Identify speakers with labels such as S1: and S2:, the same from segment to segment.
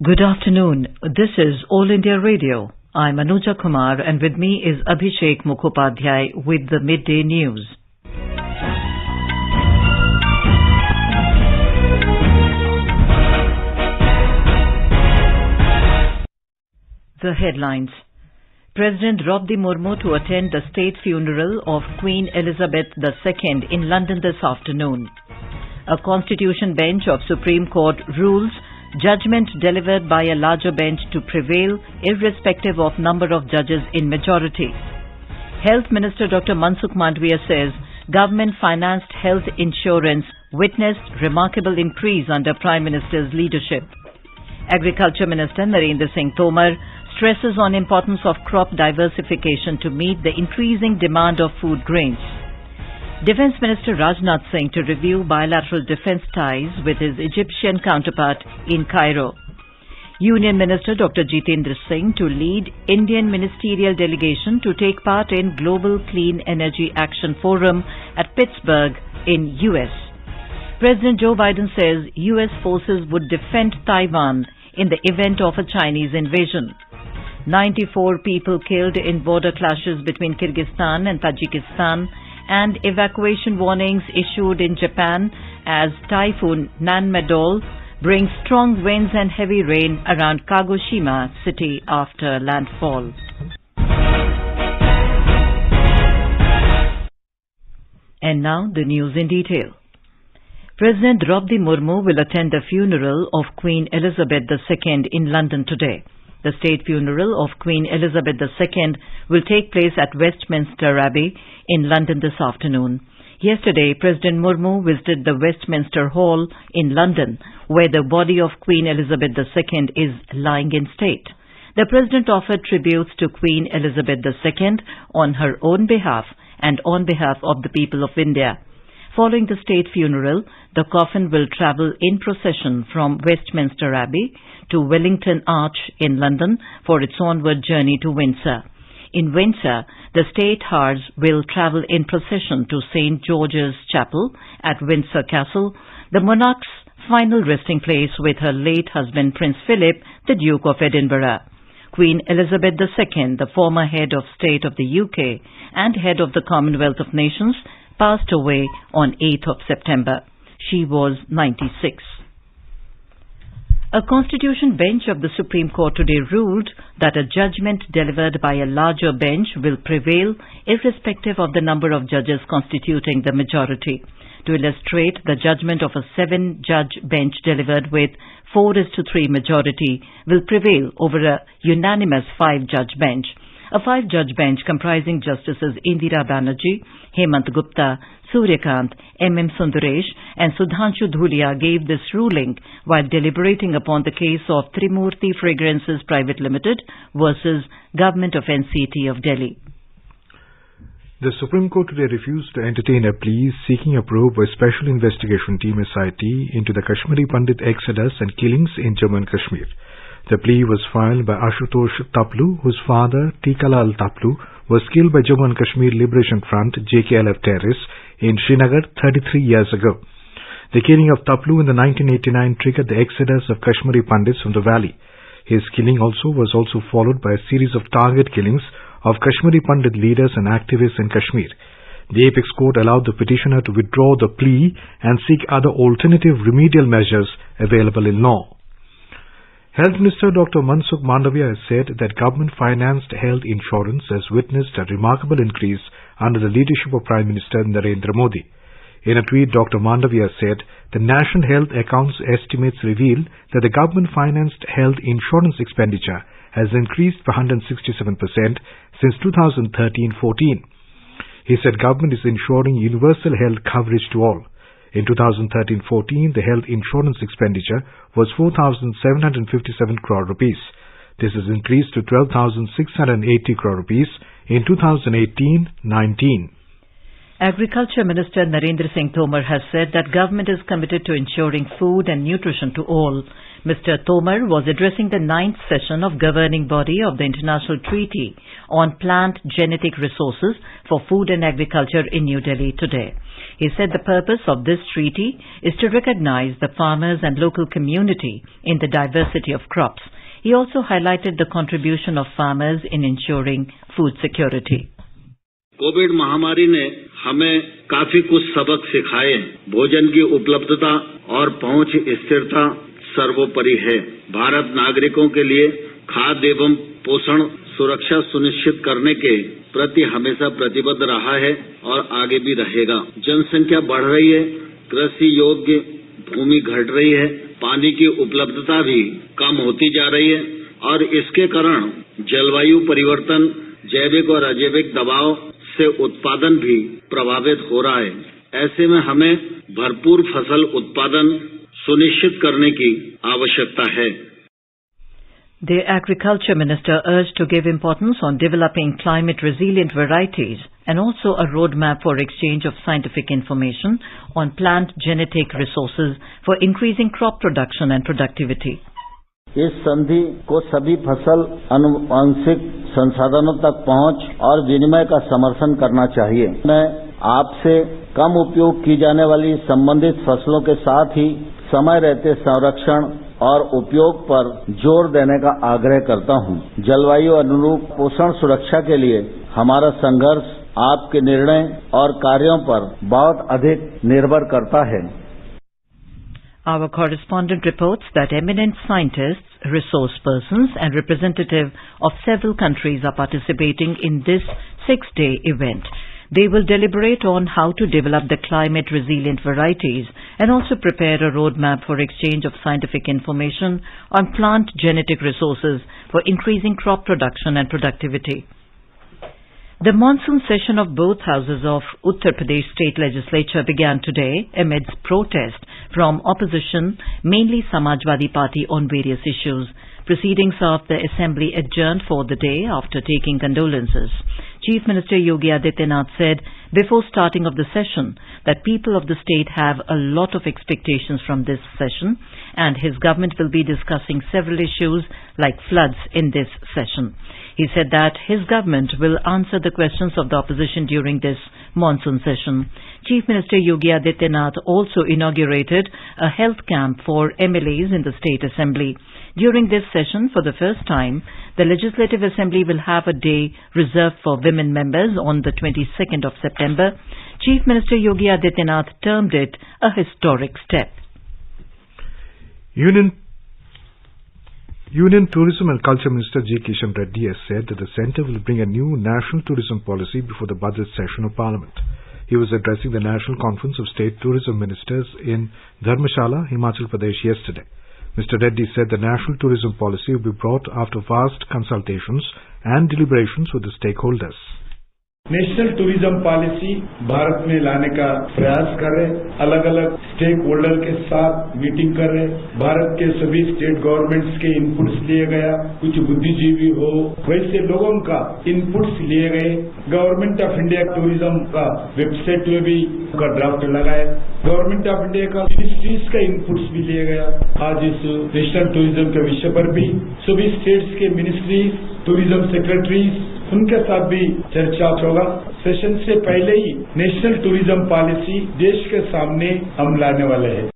S1: Good afternoon. This is All India Radio. I'm Anuja Kumar and with me is Abhishek Mukhopadhyay with the Midday News. The headlines. President Draupadi Murmu to attend the state funeral of Queen Elizabeth II in London this afternoon. A constitution bench of Supreme Court rules judgment delivered by a larger bench to prevail irrespective of number of judges in majority. Health Minister Dr. Mansukh Mandavia says government-financed health insurance witnessed remarkable increase under Prime Minister's leadership. Agriculture Minister Narendra Singh Tomar stresses on importance of crop diversification to meet the increasing demand of food grains. Defence Minister Rajnath Singh to review bilateral defence ties with his Egyptian counterpart in Cairo. Union Minister Dr. Jitendra Singh to lead Indian ministerial delegation to take part in Global Clean Energy Action Forum at Pittsburgh in US. President Joe Biden says US forces would defend Taiwan in the event of a Chinese invasion. 94 people killed in border clashes between Kyrgyzstan and Tajikistan, and evacuation warnings issued in Japan as Typhoon Nanmadol brings strong winds and heavy rain around Kagoshima city after landfall. And now the news in detail. President Draupadi Murmu will attend the funeral of Queen Elizabeth II in London today. The state funeral of Queen Elizabeth II will take place at Westminster Abbey in London this afternoon. Yesterday, President Murmu visited the Westminster Hall in London, where the body of Queen Elizabeth II is lying in state. The President offered tributes to Queen Elizabeth II on her own behalf and on behalf of the people of India. Following the state funeral, the coffin will travel in procession from Westminster Abbey to Wellington Arch in London for its onward journey to Windsor. In Windsor, the state hearse will travel in procession to St. George's Chapel at Windsor Castle, the monarch's final resting place with her late husband Prince Philip, the Duke of Edinburgh. Queen Elizabeth II, the former head of state of the UK and head of the Commonwealth of Nations, passed away on 8th of September. She was 96. A constitution bench of the Supreme Court today ruled that a judgment delivered by a larger bench will prevail irrespective of the number of judges constituting the majority. To illustrate, the judgment of a 7-judge bench delivered with 4:3 majority will prevail over a unanimous 5-judge bench. A 5-judge bench comprising Justices Indira Banerjee, Hemant Gupta, Suryakant, M.M. Sundaresh and Sudhanshu Dhulia gave this ruling while deliberating upon the case of Trimurti Fragrances Private Limited versus Government of NCT of Delhi.
S2: The Supreme Court today refused to entertain a plea seeking a probe by Special Investigation Team SIT into the Kashmiri Pandit exodus and killings in Jammu and Kashmir. The plea was filed by Ashutosh Taplu, whose father, Tikalal Taplu, was killed by Jammu and Kashmir Liberation Front JKLF terrorists in Srinagar 33 years ago. The killing of Taplu in the 1989 triggered the exodus of Kashmiri Pandits from the valley. His killing was also followed by a series of target killings of Kashmiri Pandit leaders and activists in Kashmir. The apex court allowed the petitioner to withdraw the plea and seek other alternative remedial measures available in law. Health Minister Dr. Mansukh Mandavia has said that government-financed health insurance has witnessed a remarkable increase under the leadership of Prime Minister Narendra Modi. In a tweet, Dr. Mandavia said, the National Health Accounts estimates reveal that the government-financed health insurance expenditure has increased by 167% since 2013-14. He said government is ensuring universal health coverage to all. In 2013-14, the health insurance expenditure was 4,757 crore rupees. This has increased to 12,680 crore rupees in 2018-19.
S1: Agriculture Minister Narendra Singh Tomar has said that government is committed to ensuring food and nutrition to all. Mr. Tomar was addressing the 9th session of governing body of the International Treaty on Plant Genetic Resources for Food and Agriculture in New Delhi today. He said the purpose of this treaty is to recognize the farmers and local community in the diversity of crops. He also highlighted the contribution of farmers in ensuring food security.
S3: Covid महामारी ने हमें काफी कुछ सबक सिखाए। भोजन की उपलब्धता और पहुंच स्थिरता सर्वोपरि है। भारत नागरिकों के लिए खाद्य एवं पोषण सुरक्षा सुनिश्चित करने के प्रति हमेशा प्रतिबद्ध रहा है और आगे भी रहेगा। जनसंख्या बढ़ रही है, कृषि योग्य भूमि घट रही है, पानी की उपलब्धता भी कम होती जा रही है और इसके कारण जलवायु परिवर्तन, जैविक और अजैविक दबाव से उत्पादन भी प्रभावित हो रहा है। ऐसे में हमें भरपूर फसल उत्पादन सुनिश्चित करने की आवश्यकता है।
S1: The Agriculture Minister urged to give importance on developing climate-resilient varieties and also a roadmap for exchange of scientific information on plant genetic resources for increasing crop production and productivity.
S4: इस संधि को सभी फसल आनुवंशिक संसाधनों तक पहुंच और विनिमय का समर्थन करना चाहिए। मैं आपसे कम उपयोग की जाने वाली संबंधित फसलों के साथ ही समय रहते संरक्षण और उपयोग पर जोर देने का आग्रह करता हूं। जलवायु अनुरूप पोषण सुरक्षा के लिए हमारा संघर्ष आपके निर्णय और कार्यों पर बहुत अधिक निर्भर करता है।
S1: Our correspondent reports that eminent scientists, resource persons and representatives of several countries are participating in this 6-day event. They will deliberate on how to develop the climate-resilient varieties and also prepare a roadmap for exchange of scientific information on plant genetic resources for increasing crop production and productivity. The monsoon session of both houses of Uttar Pradesh State Legislature began today amidst protest from opposition, mainly Samajwadi Party, on various issues. Proceedings of the Assembly adjourned for the day after taking condolences. Chief Minister Yogi Adityanath said before starting of the session that people of the state have a lot of expectations from this session and his government will be discussing several issues like floods in this session. He said that his government will answer the questions of the opposition during this monsoon session. Chief Minister Yogi Adityanath also inaugurated a health camp for MLAs in the State Assembly. During this session, for the first time, the Legislative Assembly will have a day reserved for women members on the 22nd of September. Chief Minister Yogi Adityanath termed it a historic step.
S2: Union Tourism and Culture Minister G. Kishan Reddy has said that the centre will bring a new national tourism policy before the budget session of Parliament. He was addressing the National Conference of State Tourism Ministers in Dharmashala, Himachal Pradesh yesterday. Mr. Reddy said the national tourism policy will be brought after vast consultations and deliberations with the stakeholders.
S5: National tourism policy Bharat में लाने का प्रयास कर रहे, अलग अलग stake holder के साथ मीटिंग कर रहे, भारत के सभी स्टेट गवर्नमेंट्स के इनपुट्स लिए गया, कुछ बुद्धिजीवी हो वैसे लोगों का इनपुट्स लिए गए, गवर्नमेंट ऑफ इंडिया टूरिज्म का वेबसाइट में भी का ड्राफ्ट लगाया, गवर्नमेंट ऑफ इंडिया का मिनिस्ट्रीज का इनपुट्स भी लिया गया। आज इस नेशनल टूरिज्म के विषय पर भी सभी स्टेट्स के मिनिस्ट्रीज, टूरिज्म सेक्रेटरीज उनके साथ भी चर्चा होगा। सेशन से पहले ही नेशनल टूरिज्म पॉलिसी देश के सामने हम लाने वाले हैं।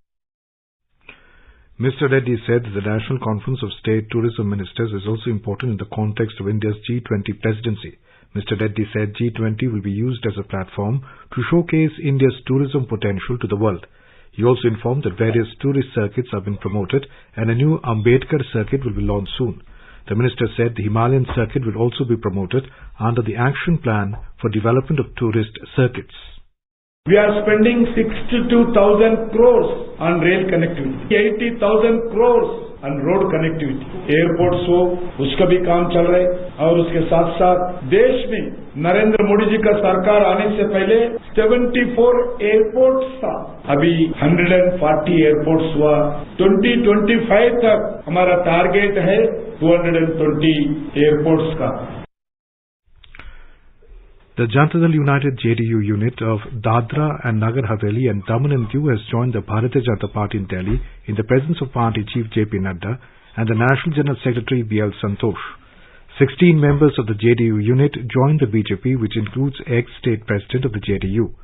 S2: Mr. Reddy said that the National Conference of State Tourism Ministers is also important in the context of India's G20 presidency. Mr. Reddy said G20 will be used as a platform to showcase India's tourism potential to the world. He also informed that various tourist circuits have been promoted and a new Ambedkar circuit will be launched soon. The minister said the Himalayan circuit will also be promoted under the action plan for development of tourist circuits.
S5: We are spending 62,000 crores on rail connectivity, 80,000 crores on road connectivity. Airports हो उसका भी काम चल रहा है और उसके साथ साथ देश में नरेंद्र मोदी जी का सरकार आने से पहले 74 एयरपोर्ट्स था, अभी 140 एयरपोर्ट्स हुआ। 2025 तक हमारा टारगेट है 220 एयरपोर्ट्स का।
S2: The Janata Dal United JDU unit of Dadra and Nagar Haveli and Daman and Diu has joined the Bharatiya Janata Party in Delhi in the presence of Party Chief JP Nadda and the National General Secretary BL Santosh. 16 members of the JDU unit joined the BJP, which includes ex-state president of the JDU.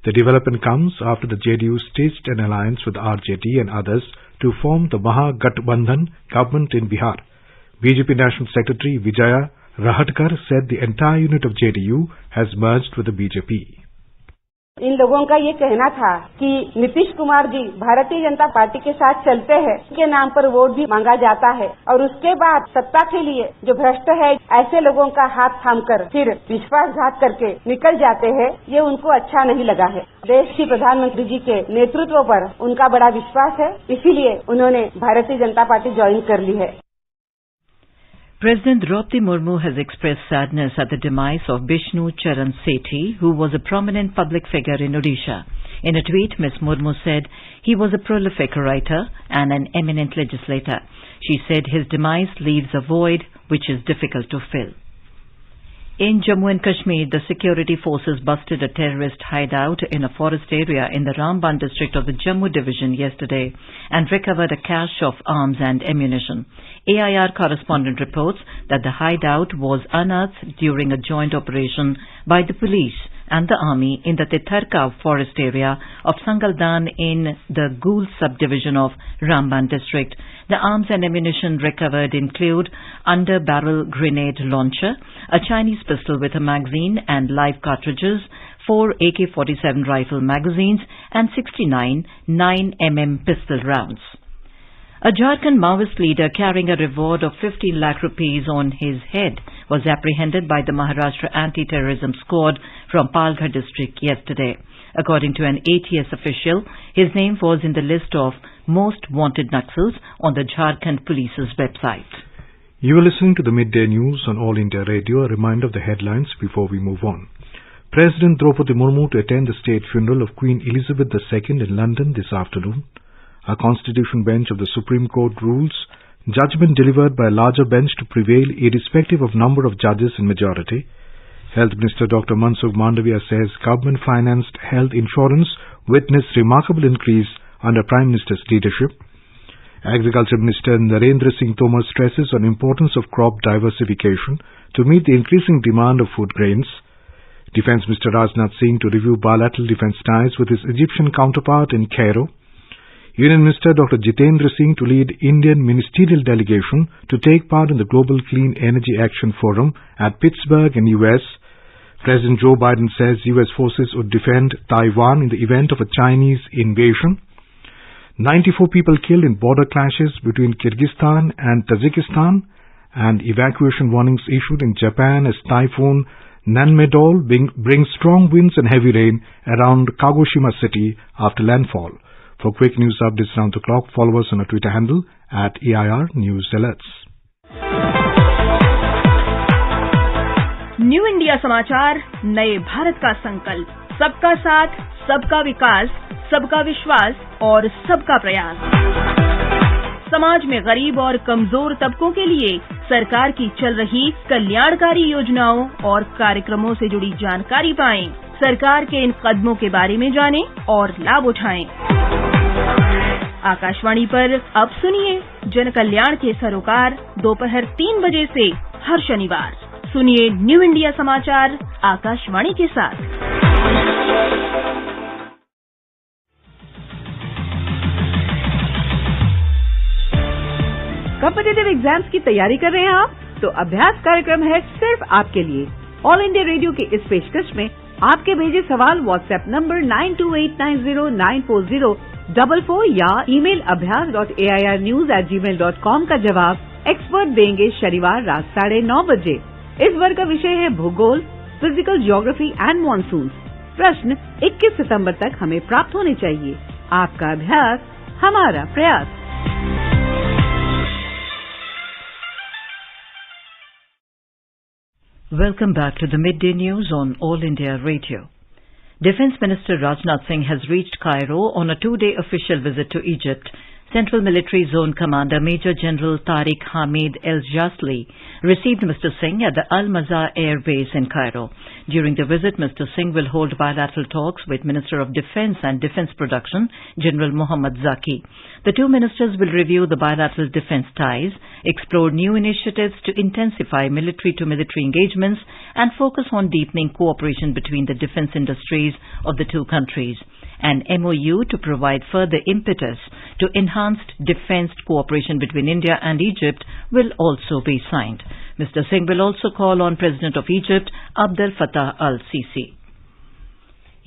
S2: The development comes after the JDU staged an alliance with RJD and others to form the Maha Gathbandhan government in Bihar. BJP National Secretary Vijaya Rahatkar said the entire unit of JDU has merged with the BJP.
S6: इन लोगों का ये कहना था कि Nitish Kumar ji Bharatiya Janata party के साथ चलते हैं, के नाम पर वोट भी मांगा जाता है और उसके बाद सत्ता के लिए जो भ्रष्ट है ऐसे लोगों का हाथ थामकर फिर विश्वासघात करके निकल जाते हैं, ये उनको अच्छा नहीं लगा है। देश की प्रधानमंत्री जी के नेतृत्व पर उनका बड़ा विश्वास है, इसीलिए उन्होंने भारतीय जनता पार्टी ज्वाइन कर ली है।
S1: President Draupadi Murmu has expressed sadness at the demise of Bishnu Charan Sethi, who was a prominent public figure in Odisha. In a tweet, Ms. Murmu said he was a prolific writer and an eminent legislator. She said his demise leaves a void which is difficult to fill. In Jammu and Kashmir, the security forces busted a terrorist hideout in a forest area in the Ramban district of the Jammu division yesterday and recovered a cache of arms and ammunition. AIR correspondent reports that the hideout was unearthed during a joint operation by the police and the army in the Titharka forest area of Sangaldan in the Goul subdivision of Ramban district. The arms and ammunition recovered include under-barrel grenade launcher, a Chinese pistol with a magazine and live cartridges, 4 AK-47 rifle magazines and 69 9mm pistol rounds. A Jharkhand Maoist leader carrying a reward of 15 lakh rupees on his head was apprehended by the Maharashtra Anti-Terrorism Squad from Palghar district yesterday. According to an ATS official, his name was in the list of most wanted Naxals on the Jharkhand Police's website.
S2: You are listening to the Midday News on All India Radio. A reminder of the headlines before we move on. President Draupadi Murmu to attend the state funeral of Queen Elizabeth II in London this afternoon. A constitution bench of the Supreme Court rules judgment delivered by a larger bench to prevail irrespective of number of judges in majority. Health Minister Dr. Mansukh Mandavia says government-financed health insurance witnessed remarkable increase under Prime Minister's leadership. Agriculture Minister Narendra Singh Tomar stresses on importance of crop diversification to meet the increasing demand of food grains. Defence Minister Rajnath Singh to review bilateral defence ties with his Egyptian counterpart in Cairo. Union Minister Dr. Jitendra Singh to lead Indian ministerial delegation to take part in the Global Clean Energy Action Forum at Pittsburgh in US. President Joe Biden says US forces would defend Taiwan in the event of a Chinese invasion. 94 people killed in border clashes between Kyrgyzstan and Tajikistan, and evacuation warnings issued in Japan as Typhoon Nanmadol brings strong winds and heavy rain around Kagoshima city after landfall. For quick news updates round the clock, follow us on our Twitter handle at AIR News Alerts.
S7: New India समाचार, नए भारत का संकल्प, सबका साथ, सबका विकास, सबका विश्वास और सबका प्रयास। समाज में गरीब और कमजोर तबकों के लिए सरकार की चल रही कल्याणकारी योजनाओं और कार्यक्रमों से जुड़ी जानकारी पाएं। सरकार के इन कदमों के बारे में जानें और लाभ उठाएं। आकाशवाणी पर अब सुनिए जन कल्याण के सरोकार दोपहर 3 बजे से हर शनिवार। सुनिए न्यू इंडिया समाचार आकाशवाणी के साथ।
S8: कॉम्पिटिटिव एग्जाम्स की तैयारी कर रहे हैं आप? तो अभ्यास कार्यक्रम है सिर्फ आपके लिए। ऑल इंडिया रेडियो की इस पेशकश में आपके भेजे सवाल व्हाट्सएप नंबर 9289094044 या ईमेल abhyas.airnews@gmail.com का जवाब एक्सपर्ट देंगे शनिवार रात 9:30 बजे। इस वर्ग का विषय है भूगोल, फिजिकल ज्योग्राफी एंड मॉनसून। प्रश्न 21 सितंबर तक हमें प्राप्त होने चाहिए। आपका अभ्यास हमारा प्रयास।
S1: Welcome back to the Midday News on All India Radio. Defence Minister Rajnath Singh has reached Cairo on a 2-day official visit to Egypt. Central Military Zone Commander Major General Tariq Hamid El-Jasli received Mr. Singh at the Al-Mazar Air Base in Cairo. During the visit, Mr. Singh will hold bilateral talks with Minister of Defence and Defence Production, General Mohammad Zaki. The two ministers will review the bilateral defence ties, explore new initiatives to intensify military-to-military engagements, and focus on deepening cooperation between the defence industries of the two countries. An MOU to provide further impetus to enhanced defence cooperation between India and Egypt will also be signed. Mr. Singh will also call on President of Egypt, Abdel Fattah al-Sisi.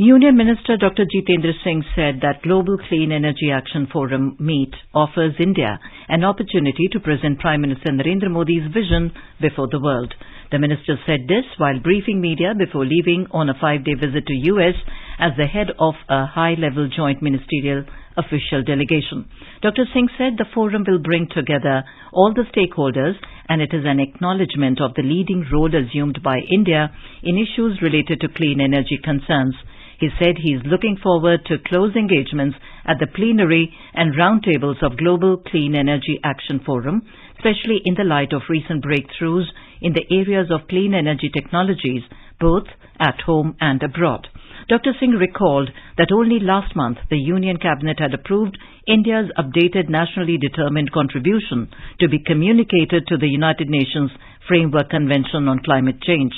S1: Union Minister Dr. Jitendra Singh said that Global Clean Energy Action Forum meet offers India an opportunity to present Prime Minister Narendra Modi's vision before the world. The minister said this while briefing media before leaving on a 5-day visit to US as the head of a high-level joint ministerial official delegation. Dr. Singh said the forum will bring together all the stakeholders and it is an acknowledgement of the leading role assumed by India in issues related to clean energy concerns. He said he is looking forward to close engagements at the plenary and roundtables of Global Clean Energy Action Forum, especially in the light of recent breakthroughs in the areas of clean energy technologies, both at home and abroad. Dr. Singh recalled that only last month the Union Cabinet had approved India's updated nationally determined contribution to be communicated to the United Nations Framework Convention on Climate Change.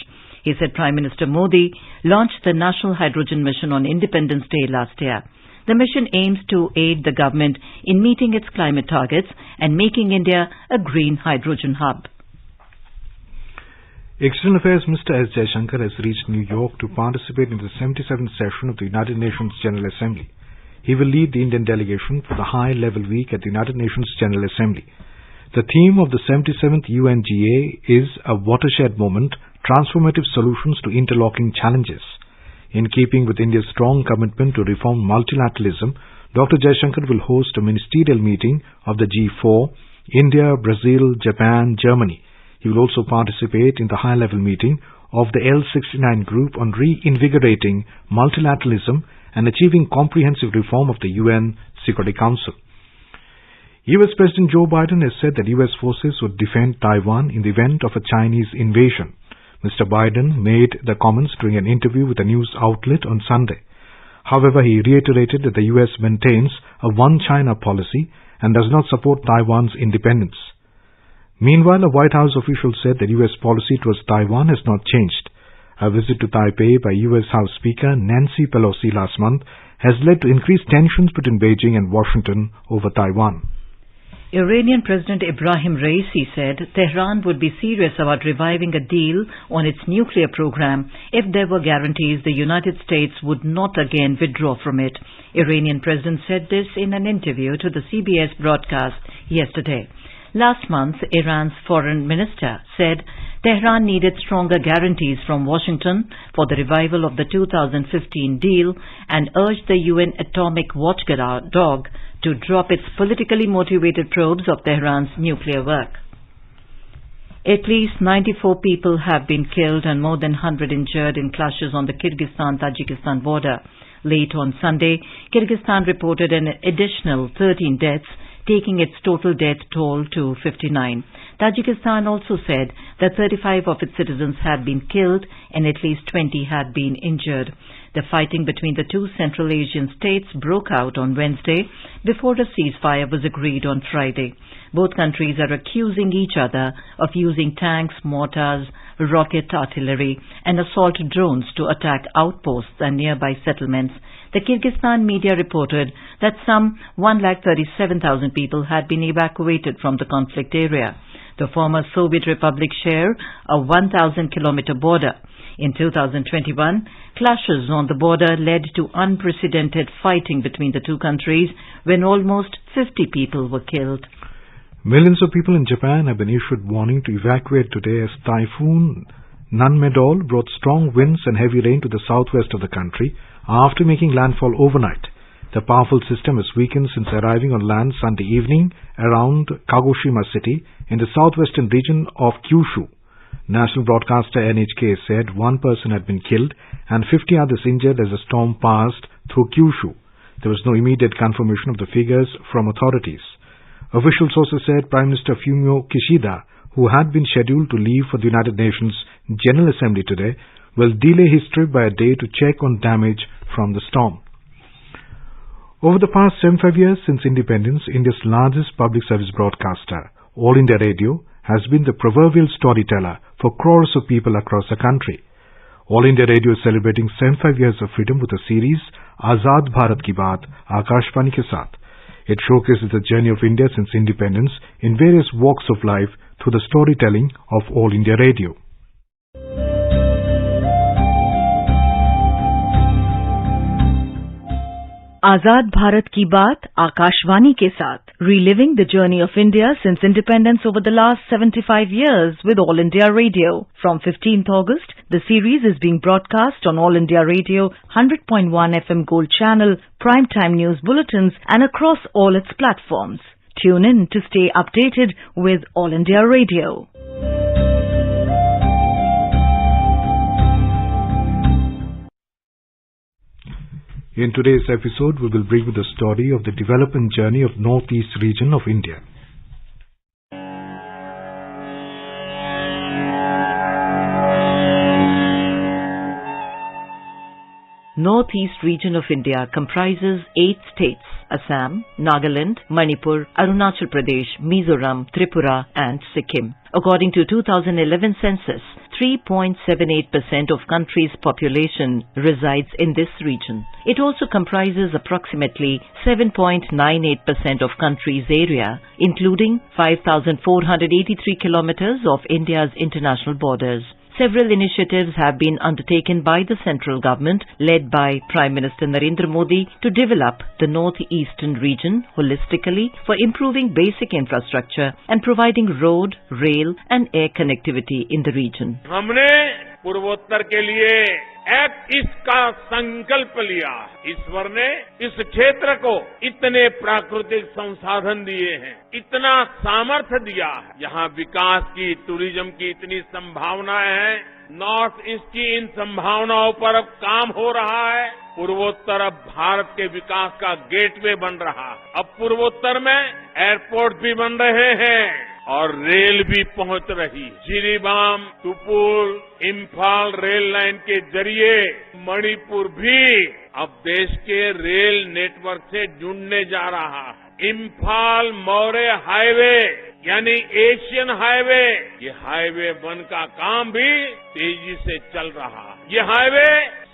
S1: He said Prime Minister Modi launched the National Hydrogen Mission on Independence Day last year. The mission aims to aid the government in meeting its climate targets and making India a green hydrogen hub.
S2: External Affairs Minister S. Jaishankar has reached New York to participate in the 77th session of the United Nations General Assembly. He will lead the Indian delegation for the High-Level Week at the United Nations General Assembly. The theme of the 77th UNGA is a watershed moment, transformative solutions to interlocking challenges. In keeping with India's strong commitment to reform multilateralism, Dr. Jaishankar will host a ministerial meeting of the G4, India, Brazil, Japan, Germany. He will also participate in the high-level meeting of the L69 group on reinvigorating multilateralism and achieving comprehensive reform of the UN Security Council. US President Joe Biden has said that US forces would defend Taiwan in the event of a Chinese invasion. Mr. Biden made the comments during an interview with a news outlet on Sunday. However, he reiterated that the US maintains a one-China policy and does not support Taiwan's independence. Meanwhile, a White House official said that US policy towards Taiwan has not changed. A visit to Taipei by US House Speaker Nancy Pelosi last month has led to increased tensions between Beijing and Washington over Taiwan.
S1: Iranian President Ibrahim Raisi said Tehran would be serious about reviving a deal on its nuclear program if there were guarantees the United States would not again withdraw from it. Iranian President said this in an interview to the CBS broadcast yesterday. Last month, Iran's foreign minister said Tehran needed stronger guarantees from Washington for the revival of the 2015 deal and urged the UN atomic watchdog to drop its politically motivated probes of Tehran's nuclear work. At least 94 people have been killed and more than 100 injured in clashes on the Kyrgyzstan-Tajikistan border. Late on Sunday, Kyrgyzstan reported an additional 13 deaths, taking its total death toll to 59. Tajikistan also said that 35 of its citizens had been killed and at least 20 had been injured. The fighting between the two Central Asian states broke out on Wednesday before a ceasefire was agreed on Friday. Both countries are accusing each other of using tanks, mortars, rocket artillery and assault drones to attack outposts and nearby settlements. The Kyrgyzstan media reported that some 137,000 people had been evacuated from the conflict area. The former Soviet Republic share a 1,000-kilometer border. In 2021, clashes on the border led to unprecedented fighting between the two countries when almost 50 people were killed.
S2: Millions of people in Japan have been issued warning to evacuate today as Typhoon Nanmadol brought strong winds and heavy rain to the southwest of the country after making landfall overnight. The powerful system has weakened since arriving on land Sunday evening around Kagoshima city in the southwestern region of Kyushu. National broadcaster NHK said one person had been killed and 50 others injured as the storm passed through Kyushu. There was no immediate confirmation of the figures from authorities. Official sources said Prime Minister Fumio Kishida, who had been scheduled to leave for the United Nations General Assembly today, will delay his trip by a day to check on damage from the storm. Over the past 75 years since independence, India's largest public service broadcaster, All India Radio, has been the proverbial storyteller for crores of people across the country. All India Radio is celebrating 75 years of freedom with a series, Azad Bharat Ki Baat, Akashvani ke Saath. It showcases the journey of India since independence in various walks of life through the storytelling of All India Radio.
S1: Azad Bharat Ki Baat, Akashvani ke Saath, reliving the journey of India since independence over the last 75 years with All India Radio. From 15th August, the series is being broadcast on All India Radio, 100.1 FM Gold Channel, primetime news bulletins and across all its platforms. Tune in to stay updated with All India Radio.
S2: In today's episode, we will bring you the story of the development journey of Northeast region of India.
S1: Northeast region of India comprises 8 states: Assam, Nagaland, Manipur, Arunachal Pradesh, Mizoram, Tripura and Sikkim. According to 2011 census, 3.78% of country's population resides in this region. It also comprises approximately 7.98% of country's area, including 5,483 kilometers of India's international borders. Several initiatives have been undertaken by the central government, led by Prime Minister Narendra Modi, to develop the northeastern region holistically for improving basic infrastructure and providing road, rail and air connectivity in the region.
S9: हमने पूर्वोत्तर के लिए act east का संकल्प लिया। ईश्वर ने इस क्षेत्र को इतने प्राकृतिक संसाधन दिए हैं, इतना सामर्थ्य दिया है, यहाँ विकास की, टूरिज्म की इतनी संभावनाएं हैं। नॉर्थ ईस्ट की इन संभावनाओं पर अब काम हो रहा है। पूर्वोत्तर अब भारत के विकास का गेटवे बन रहा है। अब पूर्वोत्तर में एयरपोर्ट भी बन रहे हैं और रेल भी पहुंच रही। जिरीबाम, तुपुल, इम्फाल रेल लाइन के जरिए मणिपुर भी अब देश के रेल नेटवर्क से जुड़ने जा रहा है। इम्फाल मौर्य हाईवे यानी एशियन हाईवे, ये हाईवे 1 का काम भी तेजी से चल रहा है। ये हाईवे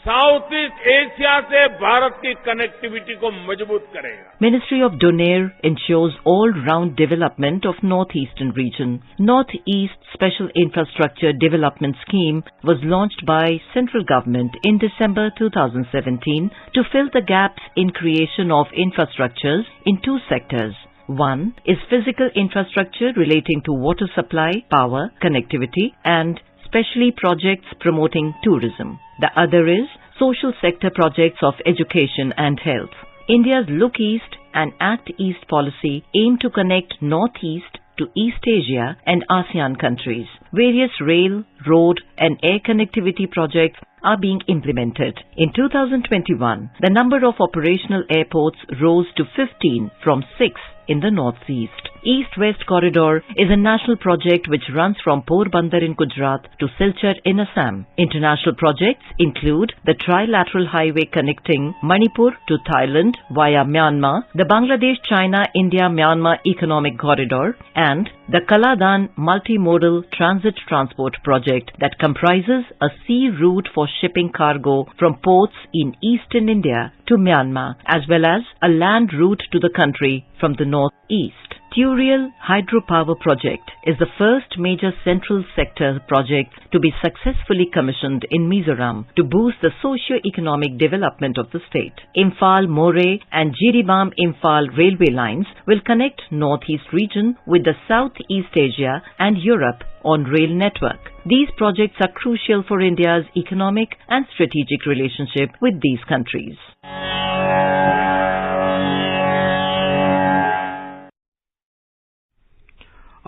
S9: साउथ ईस्ट एशिया से भारत की कनेक्टिविटी को मजबूत करेगा।
S1: Ministry of Donair ensures all-round development of northeastern region. Northeast Special Infrastructure Development Scheme was launched by central government in December 2017 to fill the gaps in creation of infrastructures in 2 sectors. One is physical infrastructure relating to water supply, power, connectivity and especially projects promoting tourism. The other is social sector projects of education and health. India's Look East and Act East policy aim to connect Northeast to East Asia and ASEAN countries. Various rail, road and air connectivity projects are being implemented. In 2021, the number of operational airports rose to 15 from 6 in the Northeast. East-West Corridor is a national project which runs from Porbandar in Gujarat to Silchar in Assam. International projects include the trilateral highway connecting Manipur to Thailand via Myanmar, the Bangladesh-China-India-Myanmar Economic Corridor, and the Kaladan Multimodal Transit Transport Project that comprises a sea route for shipping cargo from ports in eastern India to Myanmar, as well as a land route to the country from the northeast. Turial Hydropower Project is the first major central sector project to be successfully commissioned in Mizoram to boost the socio-economic development of the state. Imphal-Moreh and Jiribam-Imphal railway lines will connect Northeast region with the Southeast Asia and Europe on rail network. These projects are crucial for India's economic and strategic relationship with these countries.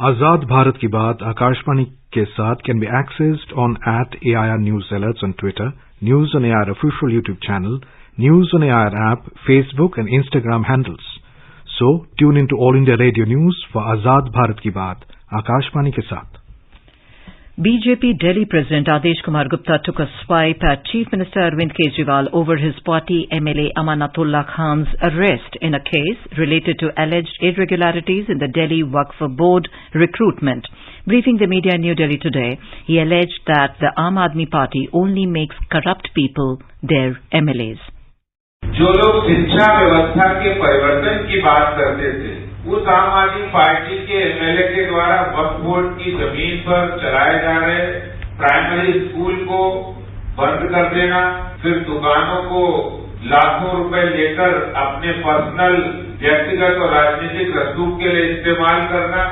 S2: Azad Bharat Ki Baat, Akashvani ke Saath can be accessed on @AIR News Alerts on Twitter, News on AIR official YouTube channel, News on AIR app, Facebook and Instagram handles. So, tune into All India Radio News for Azad Bharat Ki Baat, Akashvani ke saath.
S1: BJP Delhi President Adesh Kumar Gupta took a swipe at Chief Minister Arvind Kejriwal over his party MLA Amanatullah Khan's arrest in a case related to alleged irregularities in the Delhi Waqf Board recruitment. Briefing the media in New Delhi today, he alleged that the Aam Aadmi Party only makes corrupt people their MLAs.
S10: जो लोग शिक्षा व्यवस्था के परिवर्तन की बात करते थे, उस आम आदमी पार्टी के एमएलए के द्वारा वक्फ बोर्ड की जमीन पर चलाए जा रहे प्राइमरी स्कूल को बंद कर देना, फिर दुकानों को लाखों रुपए लेकर अपने पर्सनल व्यक्तिगत और राजनीतिक रसूख के लिए इस्तेमाल करना,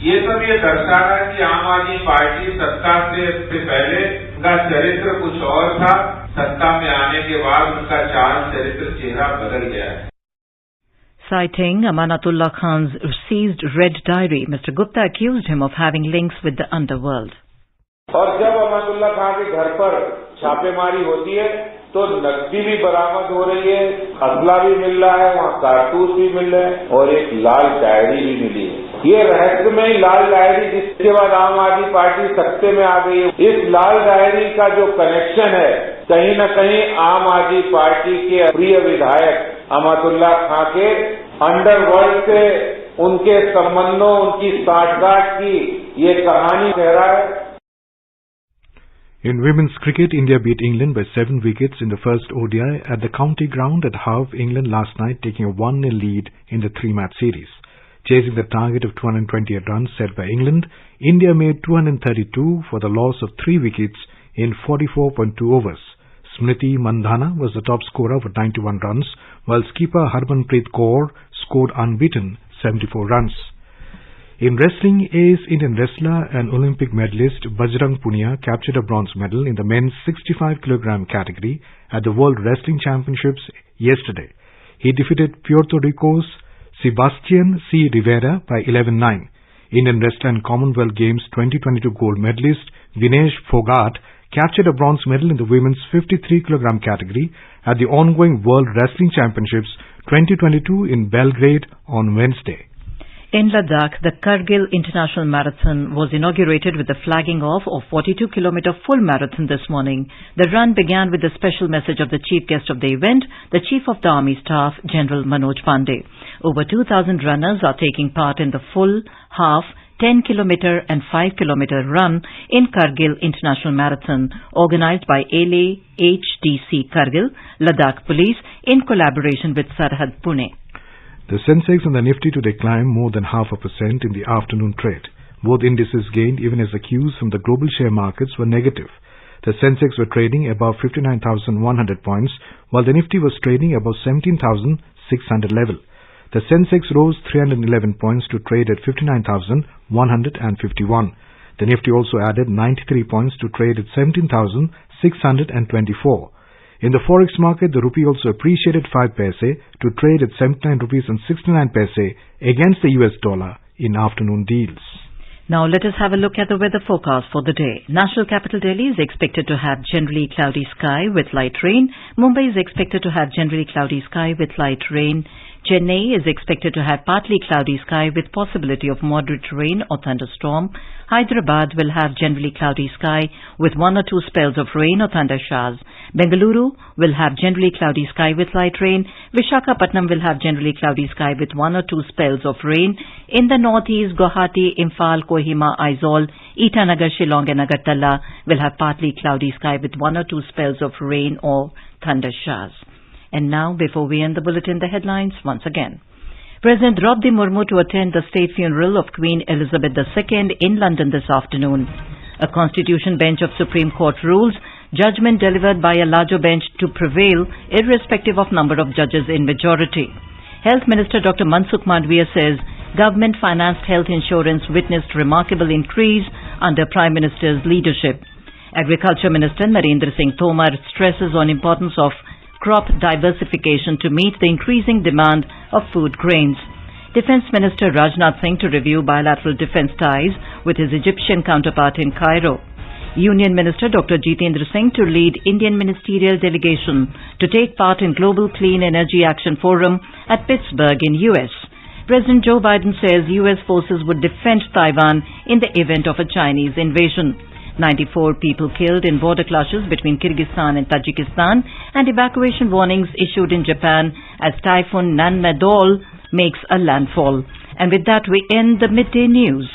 S10: ये सब ये दर्शा रहा है कि आम आदमी पार्टी सत्ता से पहले उनका चरित्र कुछ और था, सत्ता में आने के बाद उनका चाल चरित्र चेहरा बदल गया है.
S1: Citing Amanatullah Khan's seized red diary, Mr. Gupta accused him of having links with the underworld.
S10: और जब अमानुल्लाह खान के घर पर छापेमारी होती है तो नकदी भी बरामद हो रही है, असला भी मिल रहा है, वहाँ कारतूस भी मिल रहे हैं और एक लाल डायरी भी मिली है. ये रहस्यमय लाल डायरी जिसके बाद आम आदमी पार्टी सत्ते में आ गई है, इस लाल डायरी का जो कनेक्शन है कहीं न कहीं आम आदमी पार्टी के प्रिय विधायक अमानुल्लाह खान के अंडरवर्ल्ड से उनके संबंधों, उनकी साठगांठ की ये कहानी कह रहा है.
S2: In women's cricket, India beat England by 7 wickets in the first ODI at the county ground at Hove, England last night, taking a 1-0 lead in the 3-match series. Chasing the target of 228 runs set by England, India made 232 for the loss of 3 wickets in 44.2 overs. Smriti Mandhana was the top scorer with 91 runs, while skipper Harmanpreet Kaur scored unbeaten 74 runs. In wrestling, ace Indian wrestler and Olympic medalist Bajrang Punia captured a bronze medal in the men's 65 kg category at the World Wrestling Championships yesterday. He defeated Puerto Rico's Sebastian C. Rivera by 11-9. Indian Wrestler and Commonwealth Games 2022 gold medalist Vinesh Fogart captured a bronze medal in the women's 53 kg category at the ongoing World Wrestling Championships 2022 in Belgrade on Wednesday.
S1: In Ladakh, the Kargil International Marathon was inaugurated with the flagging off of 42-kilometer full marathon this morning. The run began with a special message of the chief guest of the event, the Chief of the Army Staff, General Manoj Pandey. Over 2,000 runners are taking part in the full, half, 10-kilometer and 5-kilometer run in Kargil International Marathon, organized by LAHDC Kargil, Ladakh Police, in collaboration with Sarhad Pune.
S2: The Sensex and the Nifty today climbed more than 0.5% in the afternoon trade. Both indices gained even as the cues from the global share markets were negative. The Sensex were trading above 59,100 points, while the Nifty was trading above 17,600 level. The Sensex rose 311 points to trade at 59,151. The Nifty also added 93 points to trade at 17,624. In the forex market, the rupee also appreciated 5 paise to trade at 79 rupees and 69 paise against the US dollar in afternoon deals.
S1: Now let us have a look at the weather forecast for the day. National capital Delhi is expected to have generally cloudy sky with light rain. Mumbai is expected to have generally cloudy sky with light rain. Chennai is expected to have partly cloudy sky with possibility of moderate rain or thunderstorm. Hyderabad will have generally cloudy sky with 1 or 2 spells of rain or thunder showers. Bengaluru will have generally cloudy sky with light rain. Visakhapatnam will have generally cloudy sky with 1 or 2 spells of rain. In the northeast, Guwahati, Imphal, Kohima, Aizawl, Itanagar, Shillong and Agartala will have partly cloudy sky with 1 or 2 spells of rain or thunder showers. And now, before we end the bulletin, the headlines once again. President Draupadi Murmu to attend the state funeral of Queen Elizabeth II in London this afternoon. A constitution bench of Supreme Court rules judgment delivered by a larger bench to prevail irrespective of number of judges in majority. Health Minister Dr. Mansukh Mandviya says government-financed health insurance witnessed remarkable increase under Prime Minister's leadership. Agriculture Minister Narendra Singh Tomar stresses on importance of crop diversification to meet the increasing demand of food grains. Defence Minister Rajnath Singh to review bilateral defence ties with his Egyptian counterpart in Cairo. Union Minister Dr. Jitendra Singh to lead Indian ministerial delegation to take part in Global Clean Energy Action Forum at Pittsburgh in US. President Joe Biden says U.S. forces would defend Taiwan in the event of a Chinese invasion. 94 people killed in border clashes between Kyrgyzstan and Tajikistan, and evacuation warnings issued in Japan as Typhoon Nanmadol makes a landfall. And with that, we end the midday news.